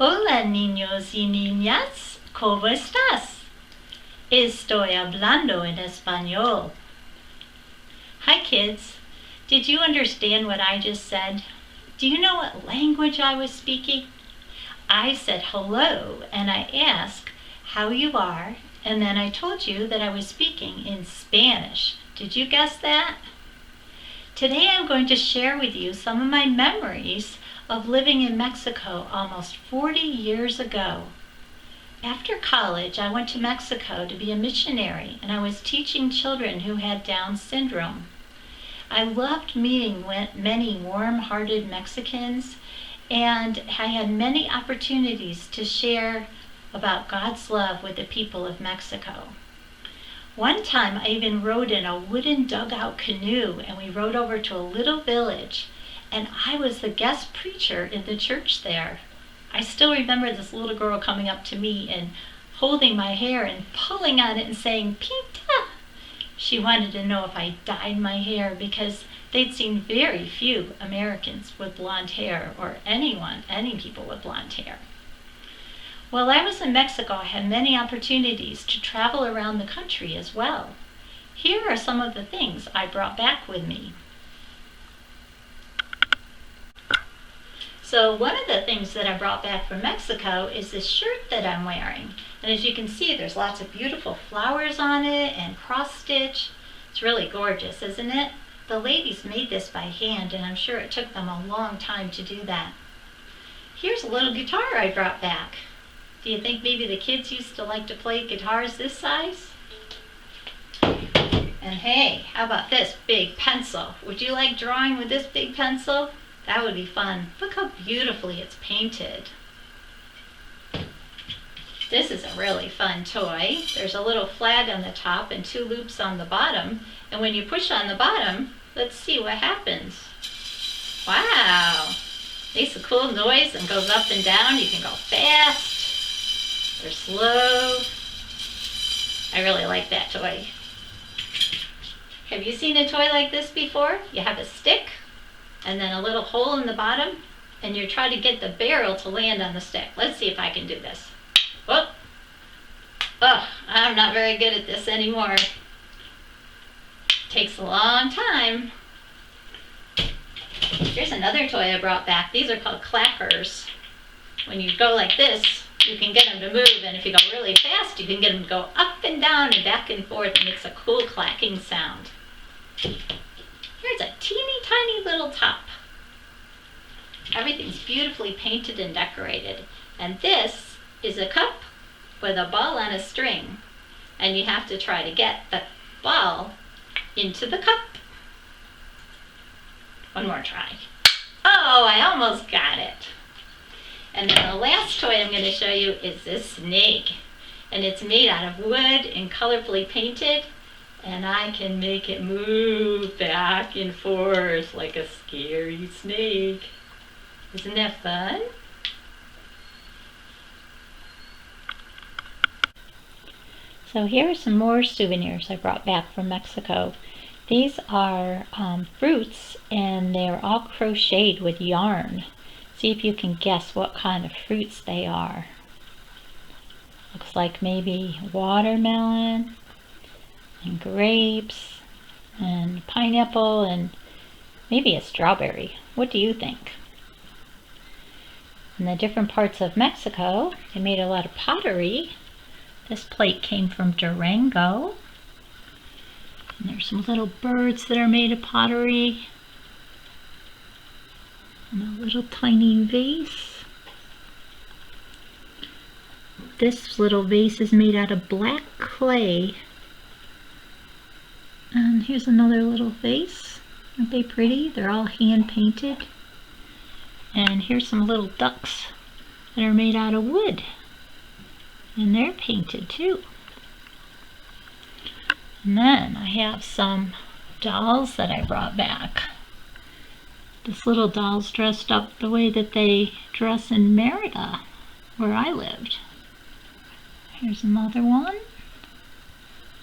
Hola niños y niñas, ¿cómo estás? Estoy hablando en español. Hi kids, did you understand what I just said? Do you know what language I was speaking? I said hello and I asked how you are, and then I told you that I was speaking in Spanish. Did you guess that? Today I'm going to share with you some of my memories of living in Mexico almost 40 years ago. After college, I went to Mexico to be a missionary, and I was teaching children who had Down syndrome. I loved meeting many warm-hearted Mexicans, and I had many opportunities to share about God's love with the people of Mexico. One time I even rode in a wooden dugout canoe, and we rode over to a little village, and I was the guest preacher in the church there. I still remember this little girl coming up to me and holding my hair and pulling on it and saying, "Pinta!" She wanted to know if I dyed my hair because they'd seen very few Americans with blonde hair, or any people with blonde hair. While I was in Mexico, I had many opportunities to travel around the country as well. Here are some of the things I brought back with me. So one of the things that I brought back from Mexico is this shirt that I'm wearing. And as you can see, there's lots of beautiful flowers on it and cross stitch. It's really gorgeous, isn't it? The ladies made this by hand, and I'm sure it took them a long time to do that. Here's a little guitar I brought back. Do you think maybe the kids used to like to play guitars this size? And hey, how about this big pencil? Would you like drawing with this big pencil? That would be fun. Look how beautifully it's painted. This is a really fun toy. There's a little flag on the top and 2 loops on the bottom. And when you push on the bottom, let's see what happens. Wow! Makes a cool noise and goes up and down. You can go fast or slow. I really like that toy. Have you seen a toy like this before? You have a stick and then a little hole in the bottom, and you try to get the barrel to land on the stick. Let's see if I can do this. Whoop! Oh, I'm not very good at this anymore. Takes a long time. Here's another toy I brought back. These are called clackers. When you go like this, you can get them to move, and if you go really fast, you can get them to go up and down and back and forth. It makes a cool clacking sound. Here's a teeny tiny little top. Everything's beautifully painted and decorated. And this is a cup with a ball on a string. And you have to try to get the ball into the cup. One more try. Oh, I almost got it. And then the last toy I'm going to show you is this snake. And it's made out of wood and colorfully painted. And I can make it move back and forth like a scary snake. Isn't that fun? So here are some more souvenirs I brought back from Mexico. These are fruits, and they're all crocheted with yarn. See if you can guess what kind of fruits they are. Looks like maybe watermelon and grapes and pineapple and maybe a strawberry. What do you think? In the different parts of Mexico, they made a lot of pottery. This plate came from Durango. And there's some little birds that are made of pottery. And a little tiny vase. This little vase is made out of black clay. And here's another little vase. Aren't they pretty? They're all hand painted. And here's some little ducks that are made out of wood. And they're painted too. And then I have some dolls that I brought back. This little doll's dressed up the way that they dress in Merida, where I lived. Here's another one.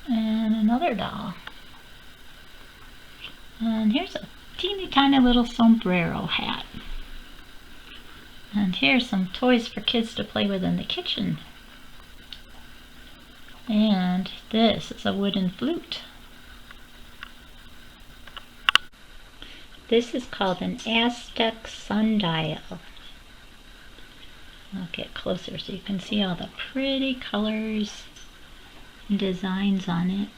And another doll. And here's a teeny tiny little sombrero hat. And here's some toys for kids to play with in the kitchen. And this is a wooden flute. This is called an Aztec sundial. I'll get closer so you can see all the pretty colors and designs on it.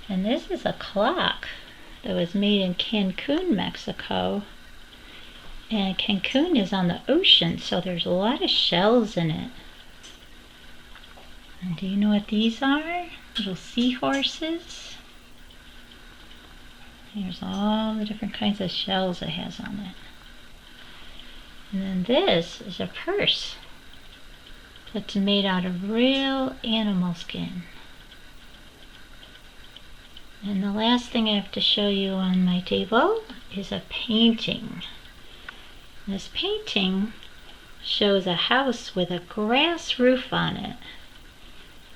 And this is a clock that was made in Cancun, Mexico. And Cancun is on the ocean, so there's a lot of shells in it. And do you know what these are? Little seahorses. Here's all the different kinds of shells it has on it. And then this is a purse that's made out of real animal skin. And the last thing I have to show you on my table is a painting. This painting shows a house with a grass roof on it.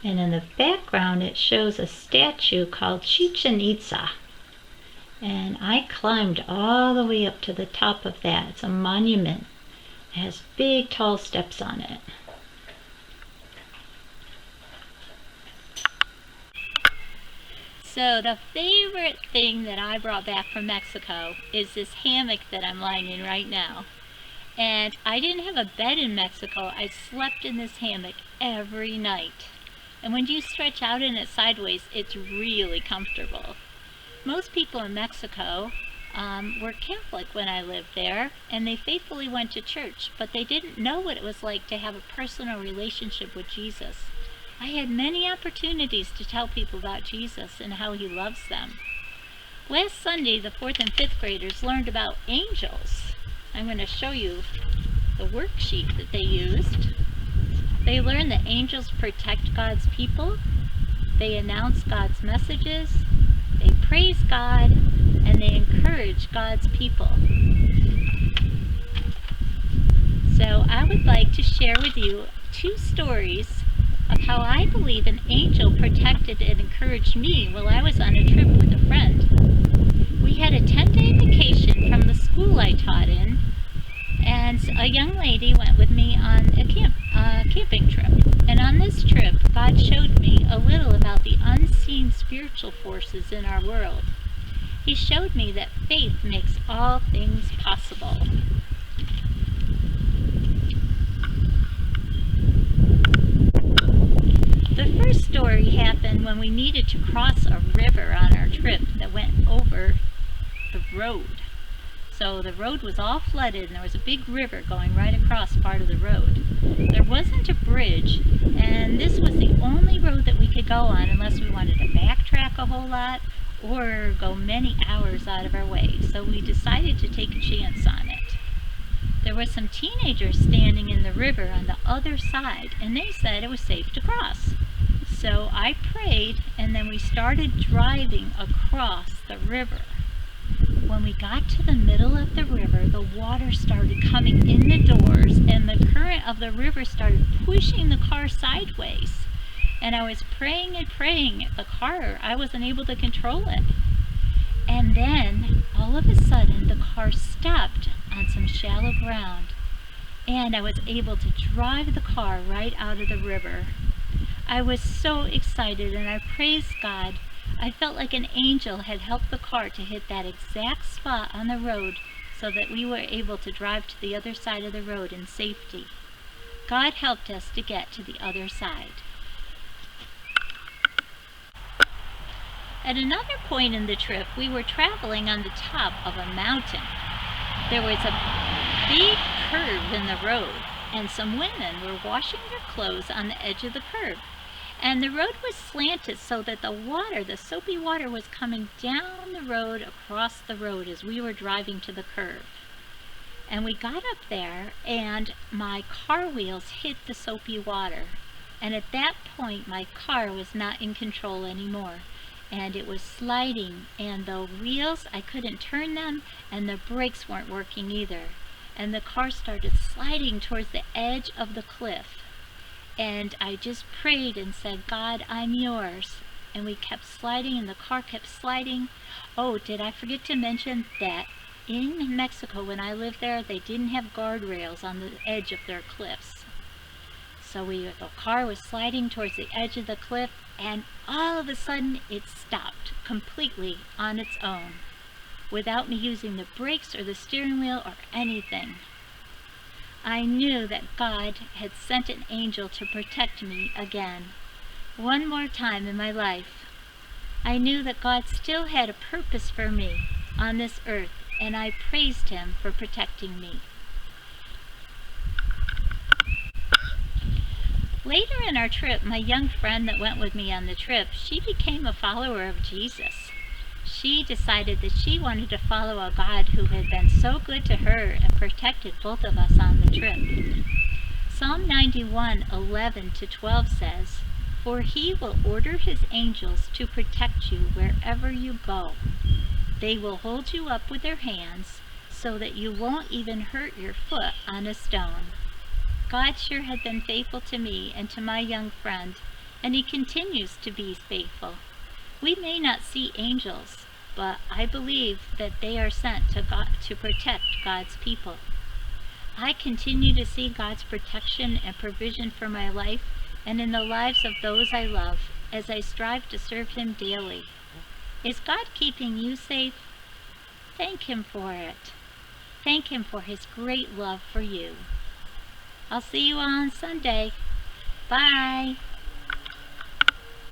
And in the background it shows a statue called Chichen Itza. And I climbed all the way up to the top of that. It's a monument. It has big tall steps on it. So the favorite thing that I brought back from Mexico is this hammock that I'm lying in right now. And I didn't have a bed in Mexico. I slept in this hammock every night. And when you stretch out in it sideways, it's really comfortable. Most people in Mexico were Catholic when I lived there, and they faithfully went to church, but they didn't know what it was like to have a personal relationship with Jesus. I had many opportunities to tell people about Jesus and how he loves them. Last Sunday, the 4th and 5th graders learned about angels. I'm going to show you the worksheet that they used. They learned that angels protect God's people, they announce God's messages, they praise God, and they encourage God's people. So I would like to share with you 2 stories of how I believe an angel protected and encouraged me while I was on a trip with a friend. We had a 10-day vacation from the school I taught in, and a young lady went with me on a camping trip. And on this trip, God showed me a little about the unseen spiritual forces in our world. He showed me that faith makes all things possible. The first story happened when we needed to cross a river on our trip that went over the road. So the road was all flooded and there was a big river going right across part of the road. There wasn't a bridge, and this was the only road that we could go on unless we wanted to backtrack a whole lot or go many hours out of our way. So we decided to take a chance on it. There were some teenagers standing in the river on the other side, and they said it was safe to cross. So I prayed, and then we started driving across the river. When we got to the middle of the river, the water started coming in the doors, and the current of the river started pushing the car sideways. And I was praying and praying at the car. I wasn't able to control it. And then, all of a sudden, the car stopped on some shallow ground, and I was able to drive the car right out of the river. I was so excited, and I praised God. I felt like an angel had helped the car to hit that exact spot on the road so that we were able to drive to the other side of the road in safety. God helped us to get to the other side. At another point in the trip, we were traveling on the top of a mountain. There was a big curve in the road, and some women were washing their clothes on the edge of the curve. And the road was slanted so that the soapy water was coming down the road, across the road as we were driving to the curve. And we got up there, and my car wheels hit the soapy water. And at that point, my car was not in control anymore. And it was sliding, and the wheels, I couldn't turn them, and the brakes weren't working either. And the car started sliding towards the edge of the cliff. And I just prayed and said, God, I'm yours. And we kept sliding, and the car kept sliding. Oh, did I forget to mention that in Mexico, when I lived there, they didn't have guardrails on the edge of their cliffs. So the car was sliding towards the edge of the cliff, and all of a sudden it stopped completely on its own, without me using the brakes or the steering wheel or anything. I knew that God had sent an angel to protect me again, one more time in my life. I knew that God still had a purpose for me on this earth, and I praised Him for protecting me. Later in our trip, my young friend that went with me on the trip, she became a follower of Jesus. She decided that she wanted to follow a God who had been so good to her and protected both of us on the trip. Psalm 91:11-12 says, "For He will order His angels to protect you wherever you go. They will hold you up with their hands so that you won't even hurt your foot on a stone." God sure had been faithful to me and to my young friend, and He continues to be faithful. We may not see angels, but I believe that they are sent to God to protect God's people. I continue to see God's protection and provision for my life and in the lives of those I love as I strive to serve Him daily. Is God keeping you safe? Thank Him for it. Thank Him for His great love for you. I'll see you on Sunday. Bye.